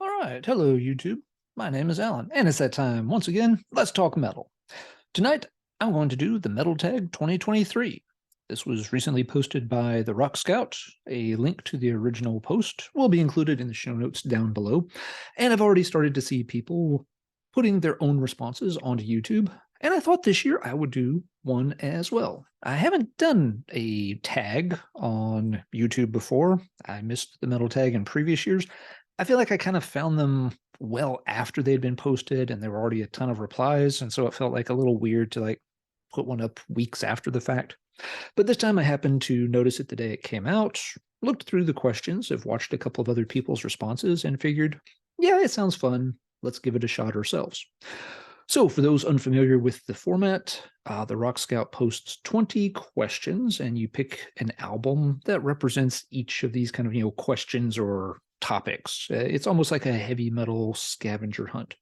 All right, hello YouTube. My name is Alan, and it's that time once again. Let's talk metal. Tonight, I'm going to do the Metal Tag 2023. This was recently posted by the Rock Scout. A link to the original post will be included in the show notes down below. And I've already started to see people putting their own responses onto YouTube, and I thought this year I would do one as well. I haven't done a tag on YouTube before. I missed the Metal Tag in previous years. I feel like I kind of found them well after they'd been posted and there were already a ton of replies, and so it felt like a little weird to put one up weeks after the fact. But this time I happened to notice it the day it came out, looked through the questions, have watched a couple of other people's responses, and figured, yeah, it sounds fun. Let's give it a shot ourselves. So for those unfamiliar with the format, the Rock Scout posts 20 questions, and you pick an album that represents each of these kind of, questions or topics. It's almost like a heavy metal scavenger hunt.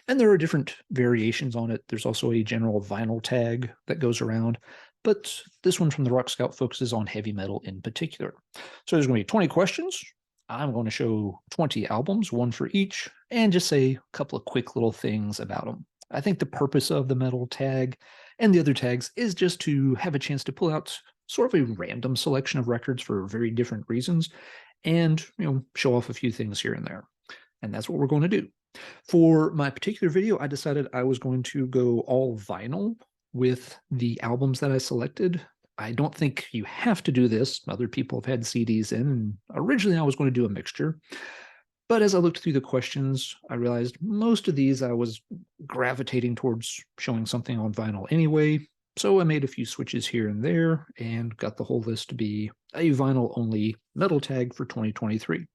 And there are different variations on it. There's also a general vinyl tag that goes around, but this one from the Rock Scout focuses on heavy metal in particular. So there's going to be 20 questions. I'm going to show 20 albums, one for each, and just say a couple of quick little things about them. I think the purpose of the metal tag and the other tags is just to have a chance to pull out sort of a random selection of records for very different reasons and, show off a few things here and there. And that's what we're going to do. For my particular video, I decided I was going to go all vinyl with the albums that I selected. I don't think you have to do this. Other people have had CDs in, and originally I was going to do a mixture. But as I looked through the questions, I realized most of these I was gravitating towards showing something on vinyl anyway. So I made a few switches here and there and got the whole list to be a vinyl-only metal tag for 2023.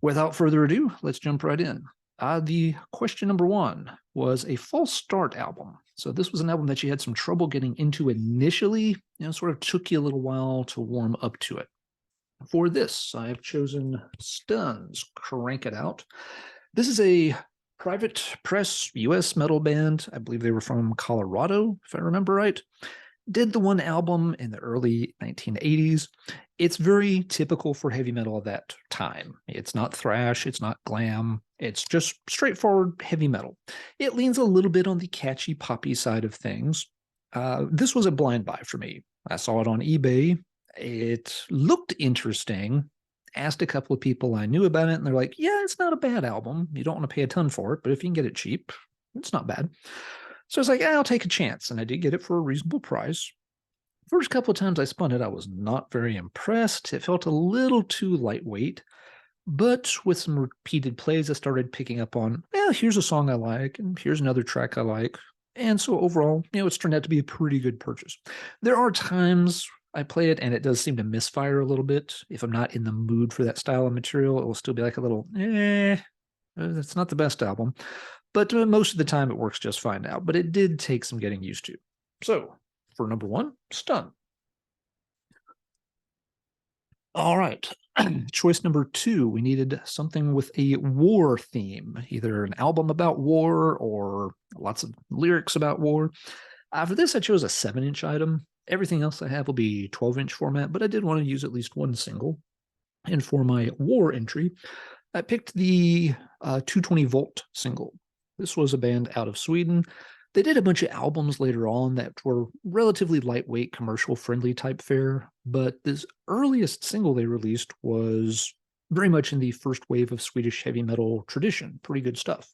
Without further ado, let's jump right in. The question number one was a false start album. So this was an album that you had some trouble getting into initially, sort of took you a little while to warm up to it. For this, I have chosen Stun's Crank It Out. This is a private press US metal band. I believe they were from Colorado, if I remember right. Did the one album in the early 1980s. It's very typical for heavy metal of that time. It's not thrash, it's not glam, it's just straightforward heavy metal. It leans a little bit on the catchy poppy side of things. This was a blind buy for me. I saw it on eBay. It looked interesting. Asked a couple of people I knew about it, and they're like, yeah, it's not a bad album. You don't want to pay a ton for it, but if you can get it cheap, it's not bad. So I was like, I'll take a chance, and I did get it for a reasonable price. First couple of times I spun it, I was not very impressed. It felt a little too lightweight, but with some repeated plays, I started picking up on, here's a song I like, and here's another track I like. And so overall, it's turned out to be a pretty good purchase. There are times I play it and it does seem to misfire a little bit. If I'm not in the mood for that style of material, it will still be like a little, that's not the best album. But most of the time it works just fine now. But it did take some getting used to. So for number one, Stun. All right. Choice number two, we needed something with a war theme, either an album about war or lots of lyrics about war. For this, I chose a 7-inch item. Everything else I have will be 12-inch format, but I did want to use at least one single. And for my war entry, I picked the 220-volt single. This was a band out of Sweden. They did a bunch of albums later on that were relatively lightweight, commercial-friendly type fare, but this earliest single they released was very much in the first wave of Swedish heavy metal tradition. Pretty good stuff.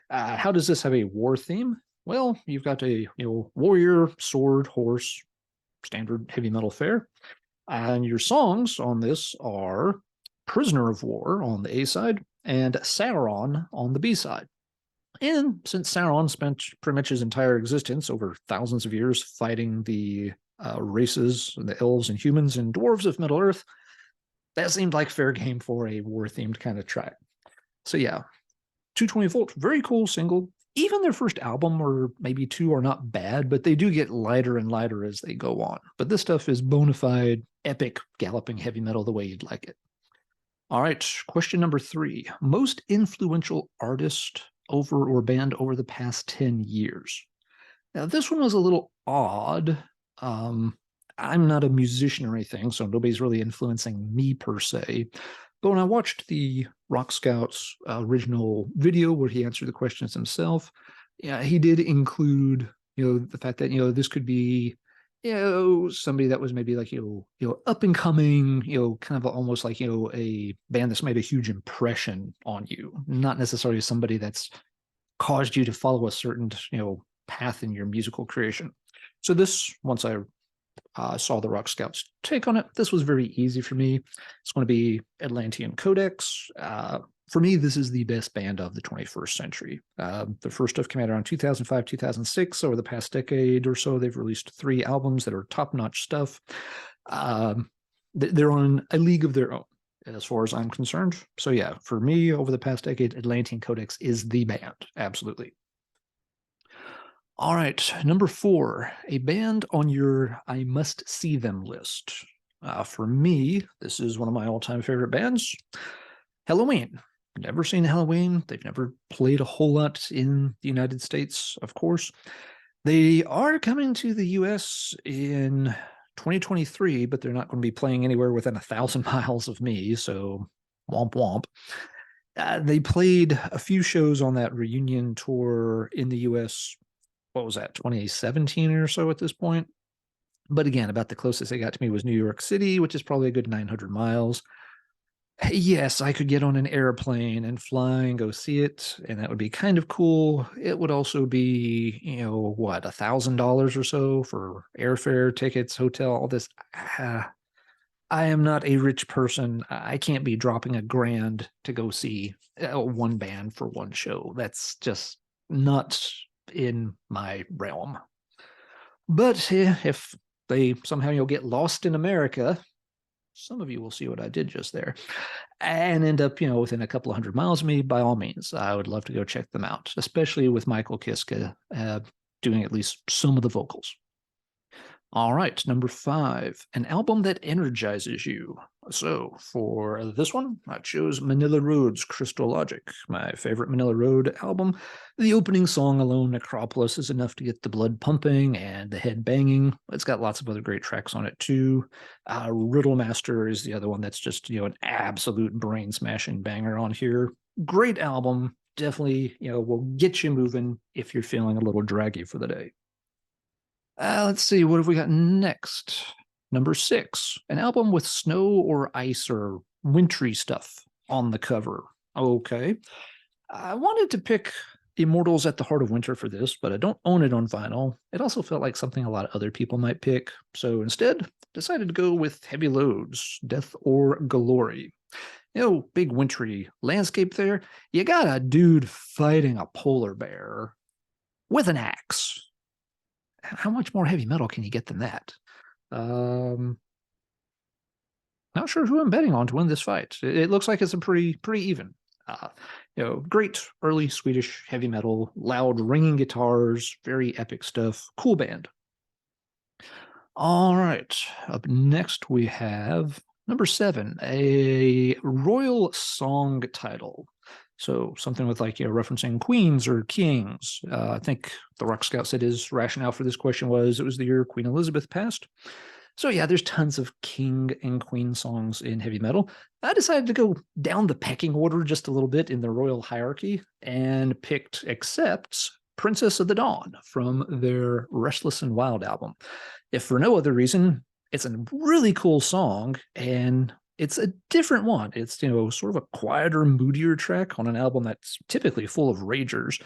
How does this have a war theme? Well, you've got a warrior, sword, horse, standard heavy metal fare. And your songs on this are Prisoner of War on the A side and Sauron on the B side. And since Sauron spent pretty much his entire existence over thousands of years fighting the races, the elves and humans and dwarves of Middle Earth, that seemed like fair game for a war-themed kind of track. So yeah, 220-volt, very cool single. Even their first album or maybe two are not bad, but they do get lighter and lighter as they go on. But this stuff is bona fide, epic, galloping heavy metal the way you'd like it. All right, question number three. Most influential artist over or band over the past 10 years. Now, this one was a little odd. I'm not a musician or anything, so nobody's really influencing me per se. But when I watched the Rock Scouts original video where he answered the questions himself, yeah, he did include, the fact that, this could be, somebody that was maybe like, up and coming, kind of almost like, a band that's made a huge impression on you, not necessarily somebody that's caused you to follow a certain, path in your musical creation. So this, once I saw the Rock Scouts take on it, this was very easy for me. It's going to be Atlantean Codex. For me, this is the best band of the 21st century. The first stuff came out around 2005, 2006. Over the past decade or so, they've released 3 albums that are top-notch stuff. They're on a league of their own, as far as I'm concerned. So yeah, for me, over the past decade, Atlantean Codex is the band, absolutely. All right, number 4, a band on your I must see them list. For me, this is one of my all-time favorite bands, Helloween. Never seen Helloween. They've never played a whole lot in the United States, of course. They are coming to the US in 2023, but they're not going to be playing anywhere within 1,000 miles of me, so womp womp. They played a few shows on that reunion tour in the US. What was that, 2017 or so at this point? But again, about the closest they got to me was New York City, which is probably a good 900 miles. Yes, I could get on an airplane and fly and go see it, and that would be kind of cool. It would also be, what, $1,000 or so for airfare, tickets, hotel, all this. I am not a rich person. I can't be dropping $1,000 to go see one band for one show. That's just not in my realm. But if they somehow get lost in America, some of you will see what I did just there, and end up within a couple of 100 miles of me, by all means, I would love to go check them out, especially with Michael Kiske doing at least some of the vocals. All right, number 5, an album that energizes you. So for this one, I chose Manilla Road's Crystal Logic, my favorite Manilla Road album. The opening song alone, Necropolis, is enough to get the blood pumping and the head banging. It's got lots of other great tracks on it too. Riddle Master is the other one that's just an absolute brain smashing banger on here. Great album, definitely will get you moving if you're feeling a little draggy for the day. Let's see, what have we got next? Number 6, an album with snow or ice or wintry stuff on the cover. Okay. I wanted to pick Immortals at the Heart of Winter for this, but I don't own it on vinyl. It also felt like something a lot of other people might pick. So instead, decided to go with Heavy Loads, Death or Glory. Big wintry landscape there. You got a dude fighting a polar bear with an axe. How much more heavy metal can you get than that? Not sure who I'm betting on to win this fight. It looks like it's a pretty even. Great early Swedish heavy metal, loud ringing guitars, very epic stuff. Cool band. All right, up next we have number 7, a royal song title. So something with referencing queens or kings. I think the Rock Scout said his rationale for this question was it was the year Queen Elizabeth passed. So yeah, there's tons of king and queen songs in heavy metal. I decided to go down the pecking order just a little bit in the royal hierarchy and picked Accept's Princess of the Dawn from their Restless and Wild album. If for no other reason, it's a really cool song, and it's a different one. It's, sort of a quieter, moodier track on an album that's typically full of ragers.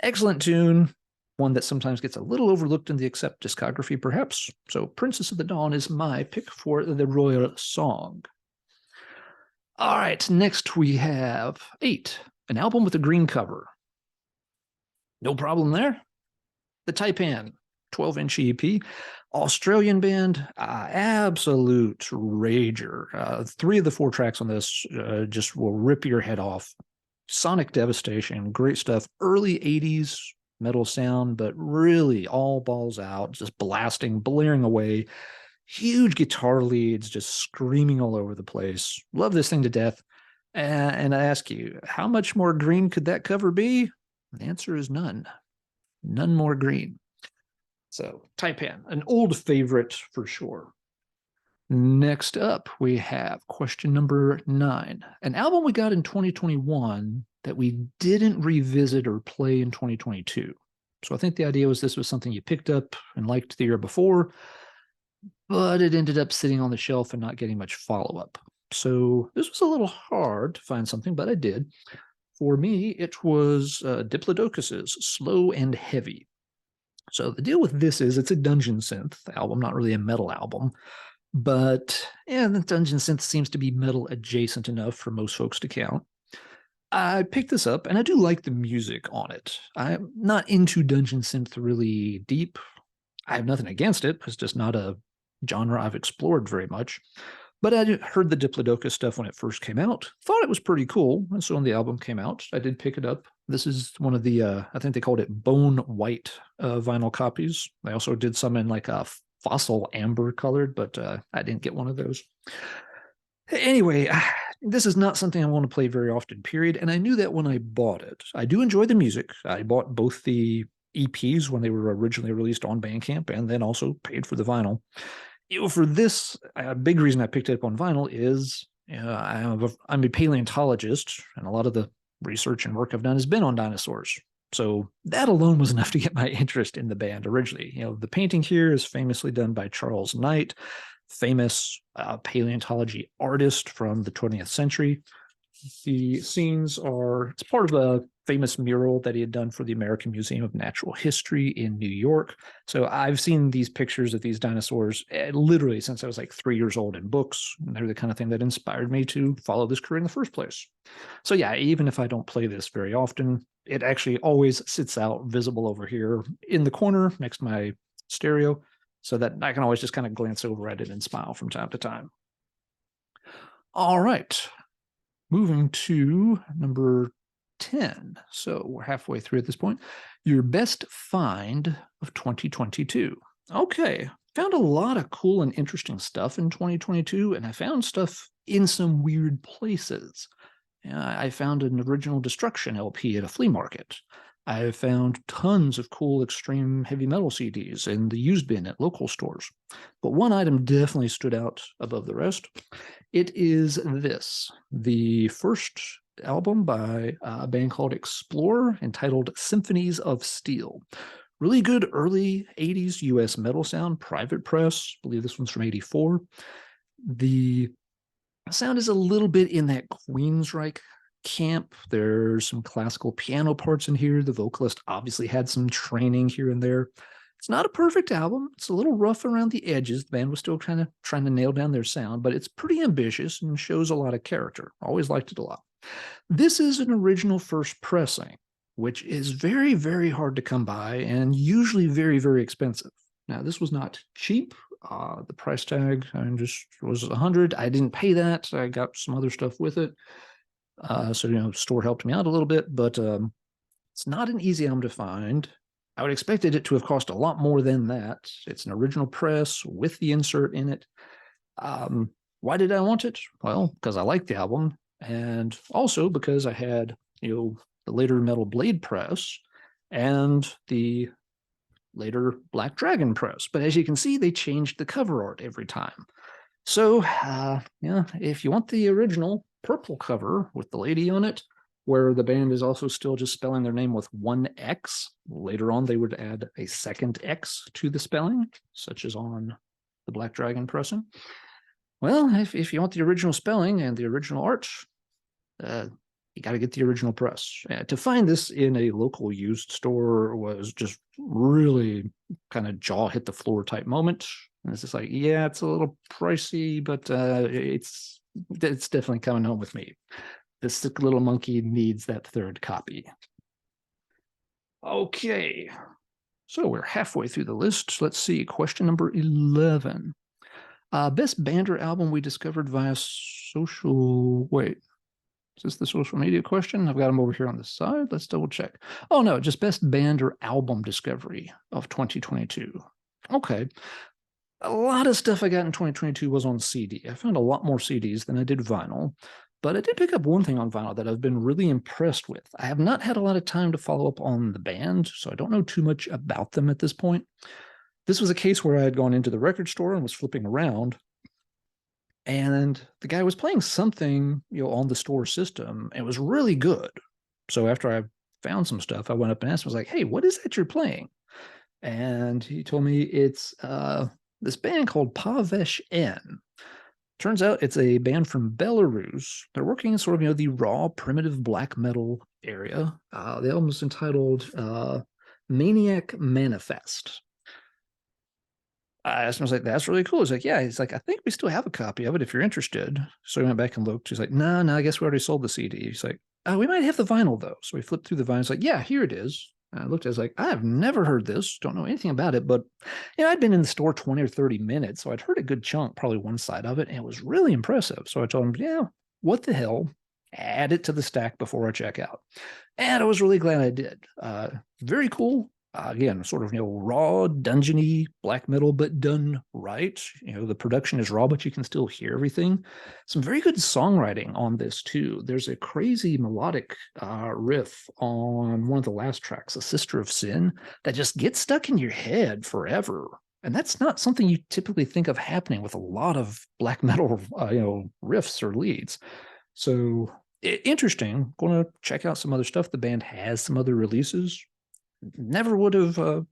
Excellent tune, one that sometimes gets a little overlooked in the Accept discography, perhaps. So Princess of the Dawn is my pick for the royal song. All right, next we have 8, an album with a green cover. No problem there. The Taipan 12-inch EP. Australian band, absolute rager. 3 of the 4 tracks on this just will rip your head off. Sonic devastation, great stuff. Early 80s metal sound, but really all balls out, just blasting, blaring away. Huge guitar leads, just screaming all over the place. Love this thing to death. And I ask you, how much more green could that cover be? The answer is none. None more green. So Taipan, an old favorite for sure. Next up, we have question number 9. An album we got in 2021 that we didn't revisit or play in 2022. So I think the idea was this was something you picked up and liked the year before, but it ended up sitting on the shelf and not getting much follow-up. So this was a little hard to find something, but I did. For me, it was Diplodocus's Slow and Heavy. So the deal with this is it's a dungeon synth album, not really a metal album. But yeah, the dungeon synth seems to be metal adjacent enough for most folks to count. I picked this up, and I do like the music on it. I'm not into dungeon synth really deep. I have nothing against it. It's just not a genre I've explored very much. But I heard the Diplodocus stuff when it first came out, thought it was pretty cool. And so when the album came out, I did pick it up. This is one of the, I think they called it bone white vinyl copies. They also did some in like a fossil amber colored, but I didn't get one of those. Anyway, this is not something I want to play very often, period. And I knew that when I bought it. I do enjoy the music. I bought both the EPs when they were originally released on Bandcamp and then also paid for the vinyl. For this, a big reason I picked it up on vinyl is I'm a paleontologist, and a lot of the research and work I've done has been on dinosaurs. So that alone was enough to get my interest in the band originally. The painting here is famously done by Charles Knight, famous paleontology artist from the 20th century. The scenes it's part of a famous mural that he had done for the American Museum of Natural History in New York. So I've seen these pictures of these dinosaurs literally since I was like 3 years old in books. And they're the kind of thing that inspired me to follow this career in the first place. So yeah, even if I don't play this very often, it actually always sits out visible over here in the corner next to my stereo, so that I can always just kind of glance over at it and smile from time to time. All right, moving to number 10. So we're halfway through at this point. Your best find of 2022. Okay, found a lot of cool and interesting stuff in 2022, and I found stuff in some weird places. I found an Original Destruction LP at a flea market. I found tons of cool extreme heavy metal CDs in the used bin at local stores. But one item definitely stood out above the rest. It is this, the first album by a band called Explorer entitled Symphonies of Steel. Really good early 80s US metal sound, Private Press. I believe this one's from 84. The sound is a little bit in that Queensryche camp. There's some classical piano parts in here. The vocalist obviously had some training here and there. It's not a perfect album. It's a little rough around the edges. The band was still kind of trying to nail down their sound, but it's pretty ambitious and shows a lot of character. Always liked it a lot. This is an original first pressing, which is very, very hard to come by and usually very, very expensive. Now, this was not cheap. The price tag just was $100. I didn't pay that. I got some other stuff with it. So, store helped me out a little bit, but it's not an easy album to find. I would expected it to have cost a lot more than that. It's an original press with the insert in it. Why did I want it? Well, because I liked the album, and also because I had, the later Metal Blade press and the later Black Dragon press. But as you can see, they changed the cover art every time. So, if you want the original purple cover with the lady on it, where the band is also still just spelling their name with one X, later on they would add a second X to the spelling, such as on the Black Dragon pressing. Well, if you want the original spelling and the original art, you got to get the original press. To find this in a local used store was just really kind of jaw hit the floor type moment. And it's just like, yeah, it's a little pricey, but it's definitely coming home with me. This sick little monkey needs that third copy. Okay, so we're halfway through the list. Let's see, question number 11. Best band or album we discovered via social... Wait, is this the social media question? I've got them over here on the side. Let's double check. Oh, no, just best band or album discovery of 2022. Okay. A lot of stuff I got in 2022 was on CD. I found a lot more CDs than I did vinyl, but I did pick up one thing on vinyl that I've been really impressed with. I have not had a lot of time to follow up on the band, so I don't know too much about them at this point. This was a case where I had gone into the record store and was flipping around, And the guy was playing something, on the store system. It was really good. So after I found some stuff, I went up and asked him, I was like, hey, what is that you're playing? And he told me it's this band called Pavesh N. Turns out it's a band from Belarus. They're working in sort of, the raw, primitive black metal area. The album is entitled Maniac Manifest. I asked him, I was like, that's really cool. He's like, yeah. He's like, I think we still have a copy of it if you're interested. So he went back and looked. He's like, no, I guess we already sold the CD. He's like, we might have the vinyl though. So we flipped through the vinyl. He's like, yeah, here it is. I looked, I was like, I've never heard this, don't know anything about it, but I'd been in the store 20 or 30 minutes, so I'd heard a good chunk, probably one side of it, and it was really impressive. So I told him, yeah, what the hell? Add it to the stack before I check out. And I was really glad I did. Very cool. Again, sort of, raw, dungeony black metal, but done right. The production is raw, but you can still hear everything. Some very good songwriting on this too. There's a crazy melodic riff on one of the last tracks, "A Sister of Sin," that just gets stuck in your head forever. And that's not something you typically think of happening with a lot of black metal, riffs or leads. So interesting. Going to check out some other stuff. The band has some other releases. Never would have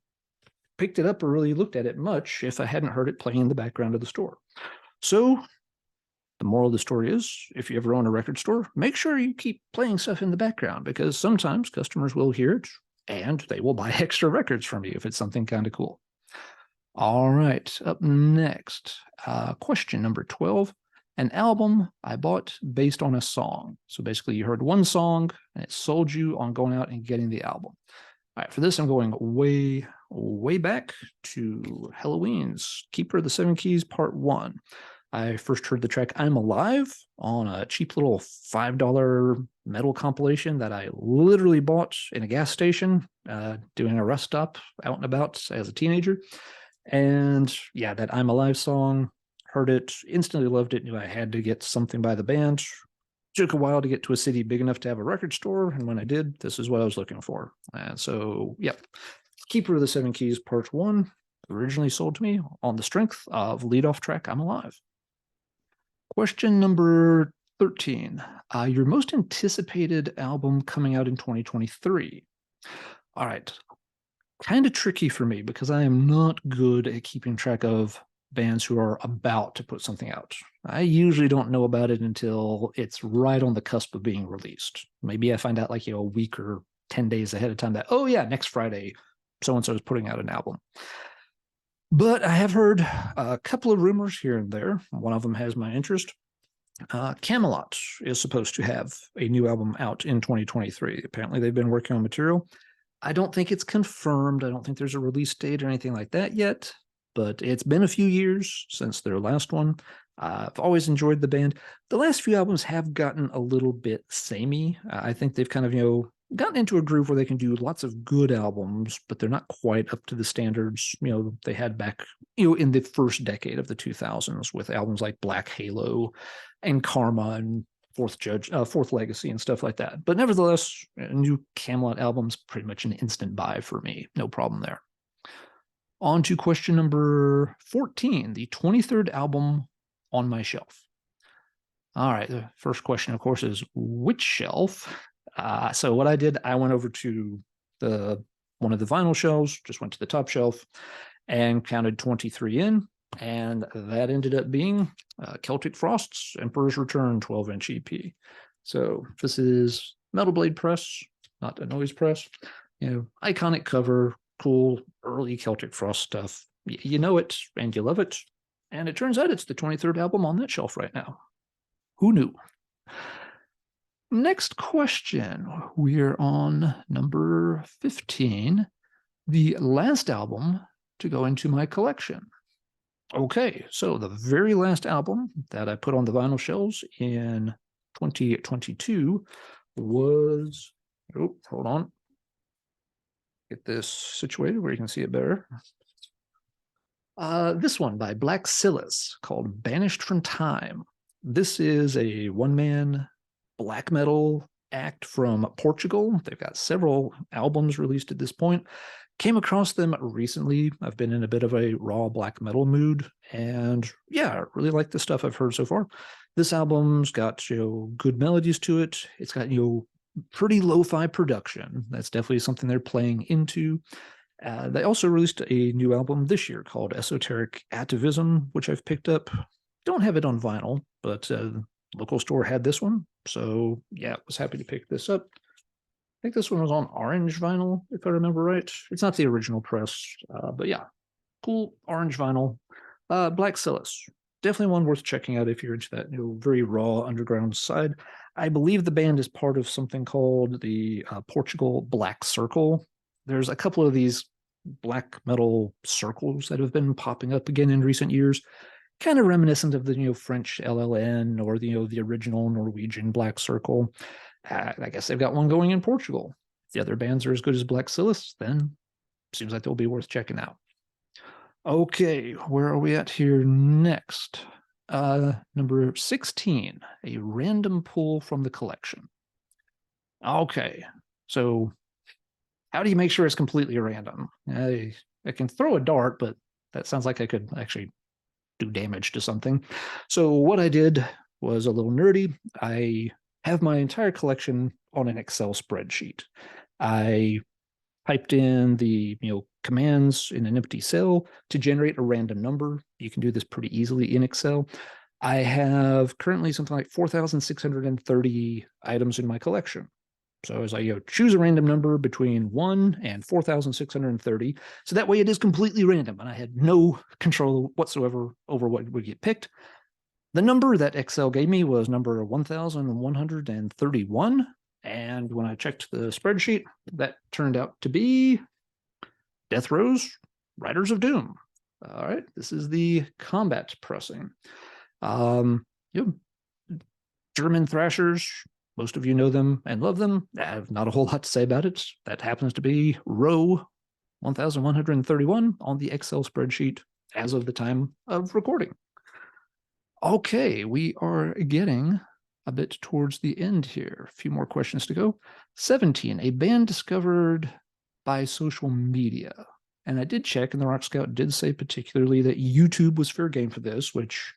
picked it up or really looked at it much if I hadn't heard it playing in the background of the store. So the moral of the story is, if you ever own a record store, make sure you keep playing stuff in the background, because sometimes customers will hear it and they will buy extra records from you if it's something kind of cool. All right, up next, question number 12. An album I bought based on a song. So basically you heard one song and it sold you on going out and getting the album. All right, for this, I'm going way, way back to Halloween's Keeper of the Seven Keys Part 1. I first heard the track I'm Alive on a cheap little $5 metal compilation that I literally bought in a gas station doing a rest stop out and about as a teenager. And yeah, that I'm Alive song, heard it, instantly loved it, knew I had to get something by the band. Took a while to get to a city big enough to have a record store, and when I did, this is what I was looking for. And so, yep, Keeper of the Seven Keys Part 1 originally sold to me on the strength of leadoff track I'm Alive. Question number 13. Your most anticipated album coming out in 2023. All right. Kind of tricky for me because I am not good at keeping track of bands who are about to put something out. I usually don't know about it until it's right on the cusp of being released. Maybe I find out like, a week or 10 days ahead of time that, oh yeah, next Friday, so-and-so is putting out an album. But I have heard a couple of rumors here and there. One of them has my interest. Camelot is supposed to have a new album out in 2023. Apparently they've been working on material. I don't think it's confirmed. I don't think there's a release date or anything like that yet, but it's been a few years since their last one. I've always enjoyed the band. The last few albums have gotten a little bit samey. I think they've kind of, gotten into a groove where they can do lots of good albums, but they're not quite up to the standards, they had back, in the first decade of the 2000s with albums like Black Halo and Karma and Fourth Legacy and stuff like that. But nevertheless, a new Camelot album's pretty much an instant buy for me. No problem there. On to question number 14, the 23rd album on my shelf. All right, the first question, of course, is which shelf? So what I did, I went over to one of the vinyl shelves, just went to the top shelf and counted 23 in, and that ended up being Celtic Frost's Emperor's Return 12-inch EP. So this is Metal Blade Press, not a noise press. Iconic cover, cool early Celtic Frost stuff. You know it and you love it. And it turns out it's the 23rd album on that shelf right now. Who knew? Next question. We're on number 15, the last album to go into my collection. Okay, so the very last album that I put on the vinyl shelves in 2022 was, hold on, get this situated where you can see it better. This one by Black Silas called Banished from Time. This is a one-man black metal act from Portugal. They've got several albums released at this point. Came across them recently. I've been in a bit of a raw black metal mood, and yeah, I really like the stuff I've heard so far. This album's got, good melodies to it. It's got, pretty lo-fi production. That's definitely something they're playing into. They also released a new album this year called Esoteric Atavism, which I've picked up. Don't have it on vinyl, but local store had this one. So yeah, was happy to pick this up. I think this one was on orange vinyl, if I remember right. It's not the original press, but yeah, cool orange vinyl. Black CILICE, definitely one worth checking out if you're into that very raw underground side. I believe the band is part of something called the Portugal Black Circle. There's a couple of these black metal circles that have been popping up again in recent years, kind of reminiscent of the French LLN or the original Norwegian Black Circle. I guess they've got one going in Portugal. If the other bands are as good as Black CILICE, then seems like they'll be worth checking out. Okay, where are we at here next? Number 16, a random pull from the collection. Okay, so how do you make sure it's completely random? I can throw a dart, but that sounds like I could actually do damage to something. So what I did was a little nerdy. I have my entire collection on an Excel spreadsheet. I typed in the commands in an empty cell to generate a random number. You can do this pretty easily in Excel. I have currently something like 4,630 items in my collection. So as I choose a random number between 1 and 4,630, so that way it is completely random, and I had no control whatsoever over what would get picked. The number that Excel gave me was number 1,131, and when I checked the spreadsheet, that turned out to be Death Row's Riders of Doom. All right, this is the combat pressing. German thrashers, most of you know them and love them. I have not a whole lot to say about it. That happens to be row 1,131 on the Excel spreadsheet as of the time of recording. Okay, we are getting a bit towards the end here. A few more questions to go. 17, a band discovered by social media. And I did check, and the Rock Scout did say particularly that YouTube was fair game for this, which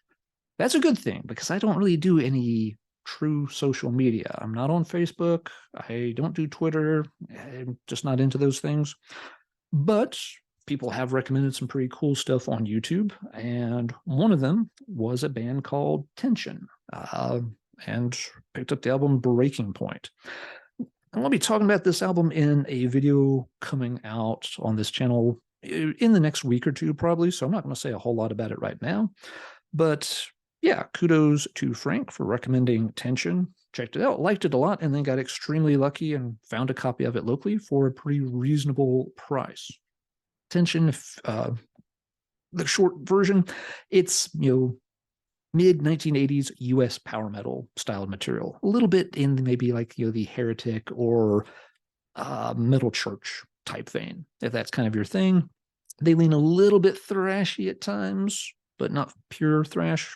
that's a good thing because I don't really do any true social media. I'm not on Facebook. I don't do Twitter. I'm just not into those things. But people have recommended some pretty cool stuff on YouTube, and one of them was a band called Tension, and picked up the album Breaking Point. I'm going to be talking about this album in a video coming out on this channel in the next week or two, probably, so I'm not going to say a whole lot about it right now. But yeah, kudos to Frank for recommending Tension. Checked it out, liked it a lot, and then got extremely lucky and found a copy of it locally for a pretty reasonable price. Tension, the short version, it's mid 1980s US power metal style material, a little bit in maybe like the Heretic or Metal Church type vein, if that's kind of your thing. They lean a little bit thrashy at times, but not pure thrash.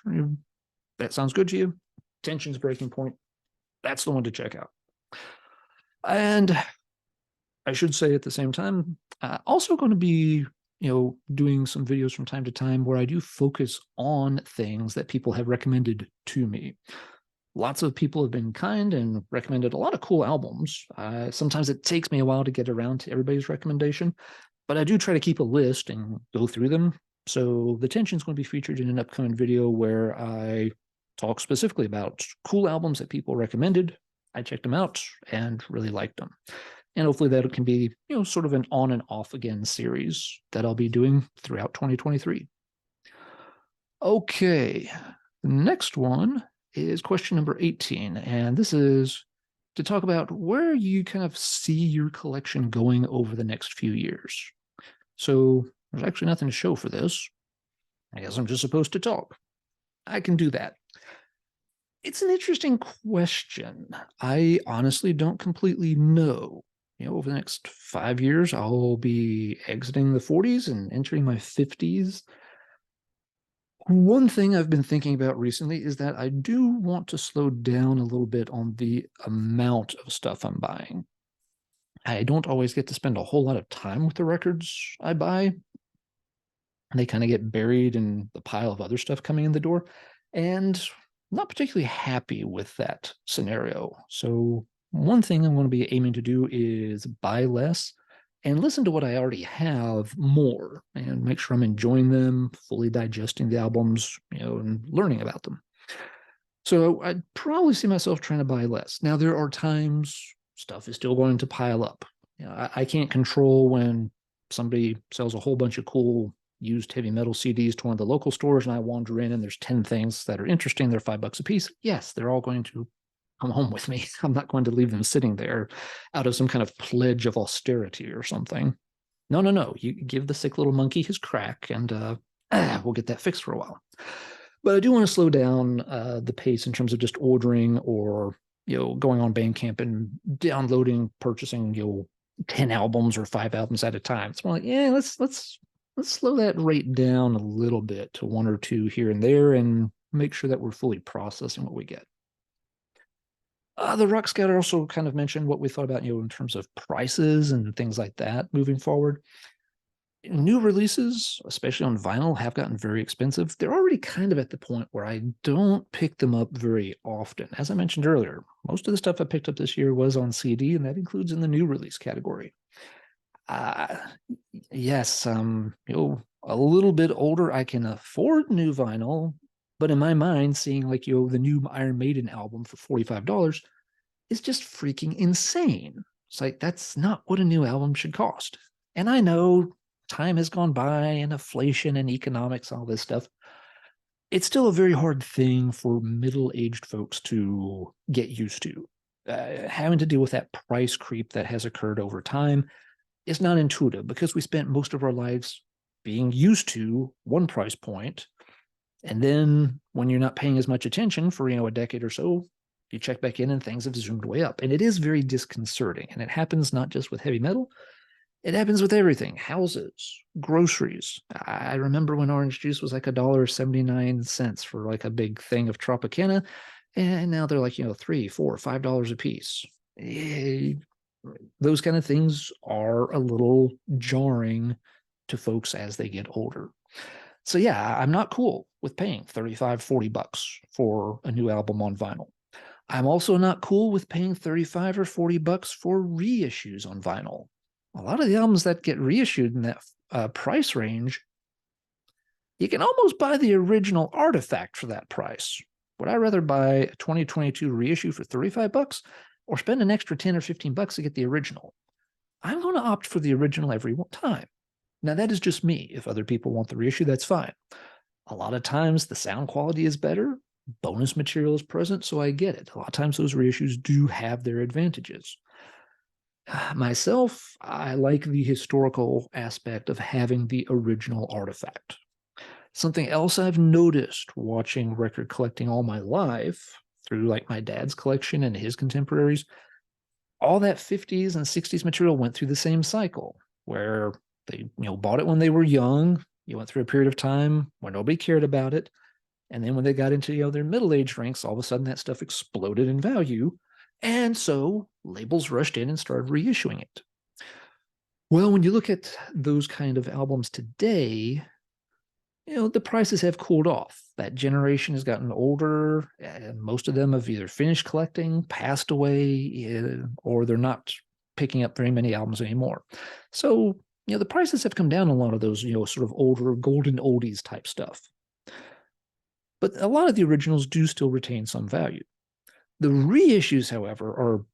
That sounds good to you? Tension's Breaking Point. That's the one to check out. And I should say at the same time, also going to be, doing some videos from time to time where I do focus on things that people have recommended to me. Lots of people have been kind and recommended a lot of cool albums. Sometimes it takes me a while to get around to everybody's recommendation, but I do try to keep a list and go through them. So the Tension is going to be featured in an upcoming video where I talk specifically about cool albums that people recommended. I checked them out and really liked them. And hopefully that can be, sort of an on and off again series that I'll be doing throughout 2023. Okay, the next one is question number 18. And this is to talk about where you kind of see your collection going over the next few years. So there's actually nothing to show for this. I guess I'm just supposed to talk. I can do that. It's an interesting question. I honestly don't completely know. Over the next 5 years, I'll be exiting the 40s and entering my 50s. One thing I've been thinking about recently is that I do want to slow down a little bit on the amount of stuff I'm buying. I don't always get to spend a whole lot of time with the records I buy. They kind of get buried in the pile of other stuff coming in the door. And I'm not particularly happy with that scenario. So one thing I'm going to be aiming to do is buy less and listen to what I already have more and make sure I'm enjoying them, fully digesting the albums, and learning about them. So I'd probably see myself trying to buy less. Now, there are times stuff is still going to pile up. I can't control when somebody sells a whole bunch of cool used heavy metal CDs to one of the local stores and I wander in and there's 10 things that are interesting. They're $5 a piece. Yes, they're all going to come home with me. I'm not going to leave them sitting there out of some kind of pledge of austerity or something. No. You give the sick little monkey his crack and we'll get that fixed for a while. But I do want to slow down the pace in terms of just ordering or going on Bandcamp and downloading, purchasing 10 albums or 5 albums at a time. It's more like, let's slow that rate down a little bit to 1 or 2 here and there and make sure that we're fully processing what we get. The Rock Scout also kind of mentioned what we thought about, in terms of prices and things like that moving forward. New releases, especially on vinyl, have gotten very expensive. They're already kind of at the point where I don't pick them up very often. As I mentioned earlier, most of the stuff I picked up this year was on CD, and that includes in the new release category. Yes, a little bit older, I can afford new vinyl, but in my mind, seeing like the new Iron Maiden album for $45 is just freaking insane. It's like, that's not what a new album should cost. And I know time has gone by and inflation and economics, all this stuff. It's still a very hard thing for middle-aged folks to get used to. Having to deal with that price creep that has occurred over time is not intuitive because we spent most of our lives being used to one price point. And then when you're not paying as much attention for, a decade or so, you check back in and things have zoomed way up. And it is very disconcerting. And it happens not just with heavy metal. It happens with everything. Houses, groceries. I remember when orange juice was like $1.79 for like a big thing of Tropicana. And now they're like, $3, $4, $5 a piece. Those kind of things are a little jarring to folks as they get older. So yeah, I'm not cool with paying $35, $40 for a new album on vinyl. I'm also not cool with paying $35 or $40 for reissues on vinyl. A lot of the albums that get reissued in that price range, you can almost buy the original artifact for that price. Would I rather buy a 2022 reissue for $35 or spend an extra 10 or $15 to get the original? I'm going to opt for the original every time. Now, that is just me. If other people want the reissue, that's fine. A lot of times the sound quality is better, bonus material is present, so I get it. A lot of times those reissues do have their advantages. Myself, I like the historical aspect of having the original artifact. Something else I've noticed watching record collecting all my life through like my dad's collection and his contemporaries, all that 50s and 60s material went through the same cycle where they bought it when they were young. You went through a period of time where nobody cared about it. And then when they got into their middle-aged ranks, all of a sudden that stuff exploded in value. And so labels rushed in and started reissuing it. Well, when you look at those kind of albums today, the prices have cooled off. That generation has gotten older, and most of them have either finished collecting, passed away, or they're not picking up very many albums anymore. So, the prices have come down on a lot of those, sort of older golden oldies type stuff. But a lot of the originals do still retain some value. The reissues, however, are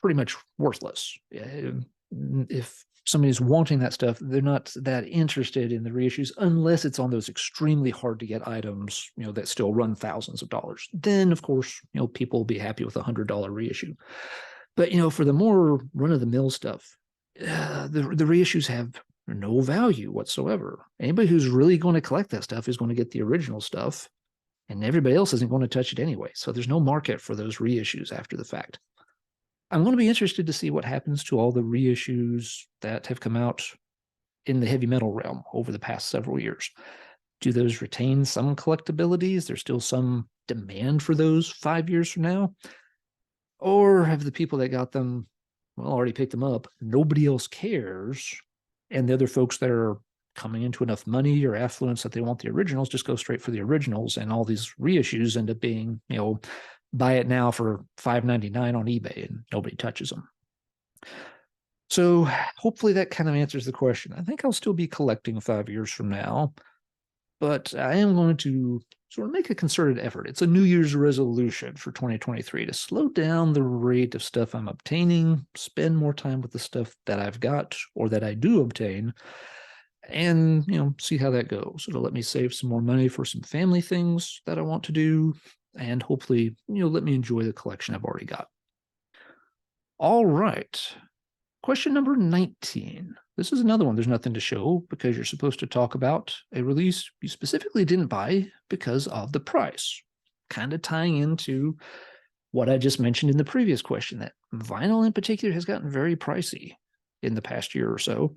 pretty much worthless. If somebody's wanting that stuff, they're not that interested in the reissues unless it's on those extremely hard to get items, that still run thousands of dollars. Then, of course, people will be happy with a $100 reissue. But, for the more run-of-the-mill stuff, the reissues have no value whatsoever. Anybody who's really going to collect that stuff is going to get the original stuff, and everybody else isn't going to touch it anyway. So there's no market for those reissues after the fact. I'm going to be interested to see what happens to all the reissues that have come out in the heavy metal realm over the past several years. Do those retain some collectability? Is there still some demand for those 5 years from now? Or have the people that got them well, already picked them up. Nobody else cares. And the other folks that are coming into enough money or affluence that they want the originals just go straight for the originals. And all these reissues end up being, buy it now for $5.99 on eBay and nobody touches them. So hopefully that kind of answers the question. I think I'll still be collecting 5 years from now, but I am going to sort of make a concerted effort. It's a New Year's resolution for 2023 to slow down the rate of stuff I'm obtaining, spend more time with the stuff that I've got or that I do obtain, and see how that goes. It'll let me save some more money for some family things that I want to do, and hopefully let me enjoy the collection I've already got. All right. Question number 19. This is another one there's nothing to show because you're supposed to talk about a release you specifically didn't buy because of the price. Kind of tying into what I just mentioned in the previous question, that vinyl in particular has gotten very pricey in the past year or so,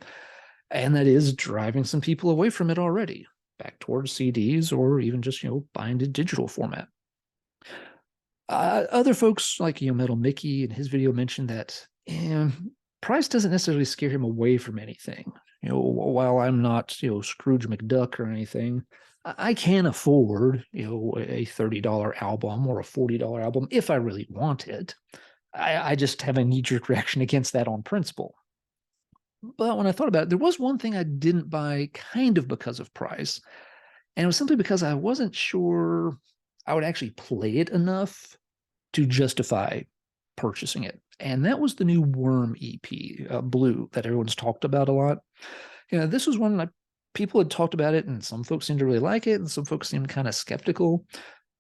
and that is driving some people away from it already, back towards CDs or even just, buying the digital format. Other folks like, Metal Mickey in his video mentioned that price doesn't necessarily scare him away from anything. While I'm not, Scrooge McDuck or anything, I can afford, a $30 album or a $40 album if I really want it. I just have a knee-jerk reaction against that on principle. But when I thought about it, there was one thing I didn't buy kind of because of price, and it was simply because I wasn't sure I would actually play it enough to justify purchasing it. And that was the new Worm EP, Blue, that everyone's talked about a lot. This was one people had talked about it, and some folks seemed to really like it, and some folks seemed kind of skeptical.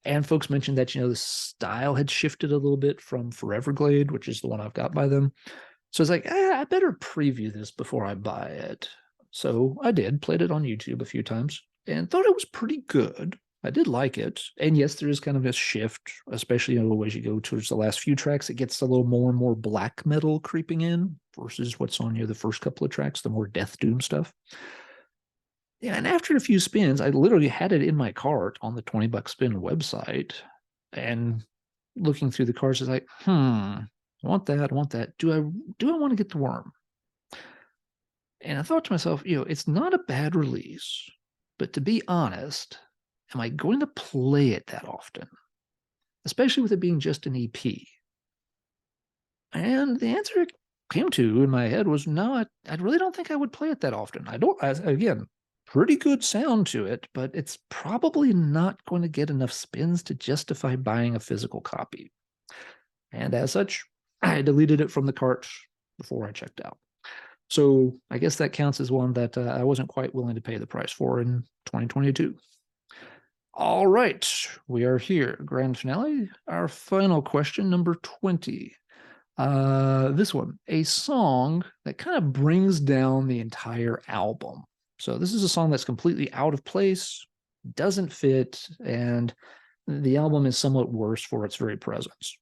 And folks mentioned that, the style had shifted a little bit from Foreverglade, which is the one I've got by them. So I was like, I better preview this before I buy it. So I did, played it on YouTube a few times, and thought it was pretty good. I did like it. And yes, there is kind of a shift, especially as you go towards the last few tracks. It gets a little more and more black metal creeping in versus what's on the first couple of tracks, the more death doom stuff. Yeah, and after a few spins, I literally had it in my cart on the 20 Buck Spin website. And looking through the cards, it's like, I want that, I want that. Do I want to get the Worm? And I thought to myself, it's not a bad release, but to be honest, am I going to play it that often? Especially with it being just an EP. And the answer it came to in my head was no, I really don't think I would play it that often. Again, pretty good sound to it, but it's probably not going to get enough spins to justify buying a physical copy. And as such, I deleted it from the cart before I checked out. So I guess that counts as one that I wasn't quite willing to pay the price for in 2022. All right, we are here. Grand finale, our final question, number 20. This one, a song that kind of brings down the entire album. So this is a song that's completely out of place, doesn't fit, and the album is somewhat worse for its very presence.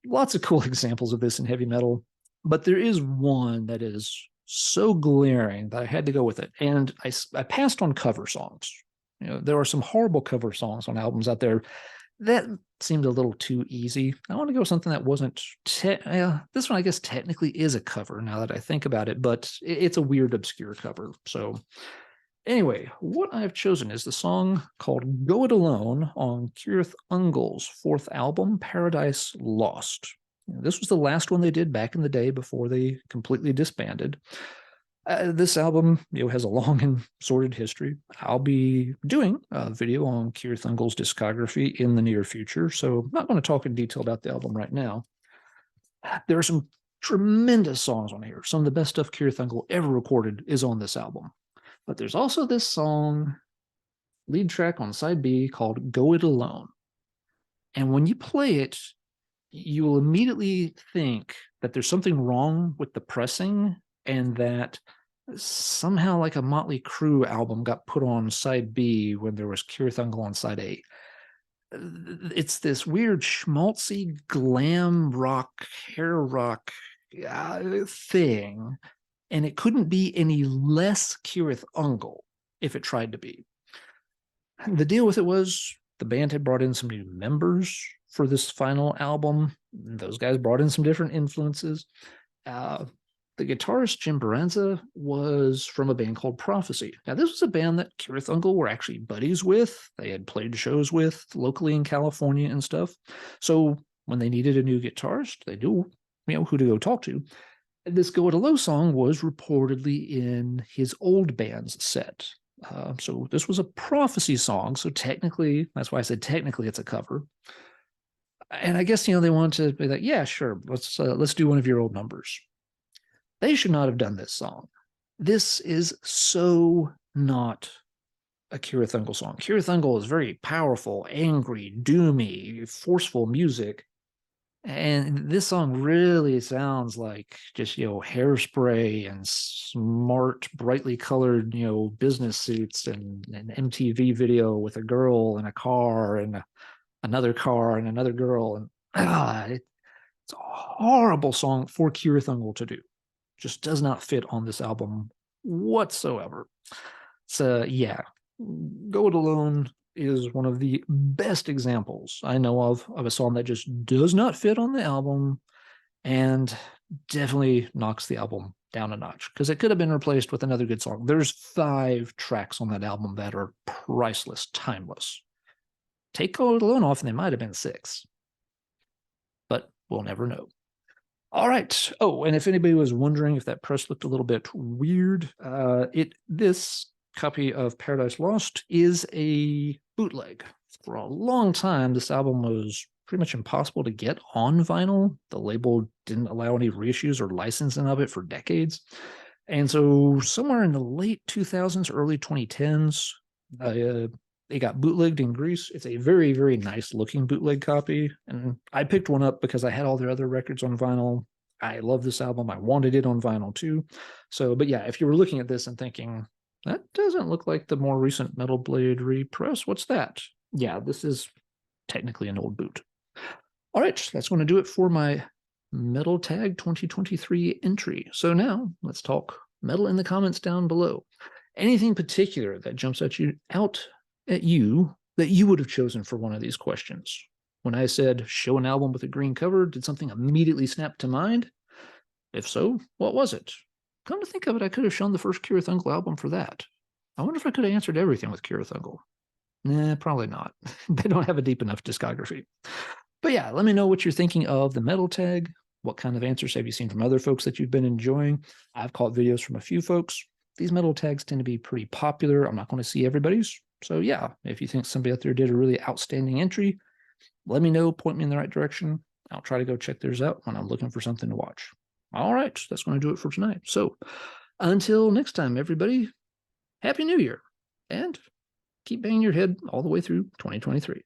Lots of cool examples of this in heavy metal, but there is one that is so glaring that I had to go with it. And I passed on cover songs. There are some horrible cover songs on albums out there that seemed a little too easy. I want to go with something that wasn't. This one, I guess, technically is a cover now that I think about it, but it's a weird, obscure cover. So, anyway, what I've chosen is the song called "Go It Alone" on Cirith Ungol's fourth album, Paradise Lost. This was the last one they did back in the day before they completely disbanded. This album, has a long and sordid history. I'll be doing a video on Cirith Ungol's discography in the near future, so I'm not going to talk in detail about the album right now. There are some tremendous songs on here. Some of the best stuff Cirith Ungol ever recorded is on this album. But there's also this song, lead track on side B, called "Go It Alone." And when you play it, you will immediately think that there's something wrong with the pressing and that somehow like a Motley Crue album got put on side B when there was Cirith Ungol on side A. It's this weird schmaltzy glam rock, hair rock thing, and it couldn't be any less Cirith Ungol if it tried to be. The deal with it was the band had brought in some new members for this final album. Those guys brought in some different influences. The guitarist Jim Baranza was from a band called Prophecy. Now, this was a band that Keith Ungle were actually buddies with. They had played shows with locally in California and stuff. So when they needed a new guitarist, they knew, who to go talk to. And this Go It Alone song was reportedly in his old band's set. So this was a Prophecy song. So technically, that's why I said technically it's a cover. And I guess, they wanted to be like, yeah, sure, let's do one of your old numbers. They should not have done this song. This is so not a Keith Ungle song. Keith Ungle is very powerful, angry, doomy, forceful music. And this song really sounds like just, hairspray and smart, brightly colored, business suits and an MTV video with a girl in a car and another car and another girl. And it's a horrible song for Keith Ungle to do. Just does not fit on this album whatsoever. So yeah, Go It Alone is one of the best examples I know of a song that just does not fit on the album and definitely knocks the album down a notch because it could have been replaced with another good song. There's 5 tracks on that album that are priceless, timeless. Take Go It Alone off and they might have been 6, but we'll never know. All right. Oh, and if anybody was wondering if that press looked a little bit weird, this copy of Paradise Lost is a bootleg. For a long time, this album was pretty much impossible to get on vinyl. The label didn't allow any reissues or licensing of it for decades. And so somewhere in the late 2000s, early 2010s, it got bootlegged in Greece. It's a very, very nice looking bootleg copy. And I picked one up because I had all their other records on vinyl. I love this album. I wanted it on vinyl too. So, but yeah, if you were looking at this and thinking, that doesn't look like the more recent Metal Blade repress, what's that? Yeah, this is technically an old boot. All right, that's going to do it for my Metal Tag 2023 entry. So now let's talk metal in the comments down below. Anything particular that jumps at you that you would have chosen for one of these questions? When I said show an album with a green cover, did something immediately snap to mind? If so, what was it? Come to think of it, I could have shown the first Keith Ungle album for that. I wonder if I could have answered everything with Keith Ungle. Nah, probably not. They don't have a deep enough discography. But yeah, let me know what you're thinking of the Metal Tag. What kind of answers have you seen from other folks that you've been enjoying? I've caught videos from a few folks. These Metal Tags tend to be pretty popular. I'm not going to see everybody's. So yeah, if you think somebody out there did a really outstanding entry, let me know, point me in the right direction. I'll try to go check theirs out when I'm looking for something to watch. All right, that's going to do it for tonight. So until next time, everybody, Happy New Year, and keep banging your head all the way through 2023.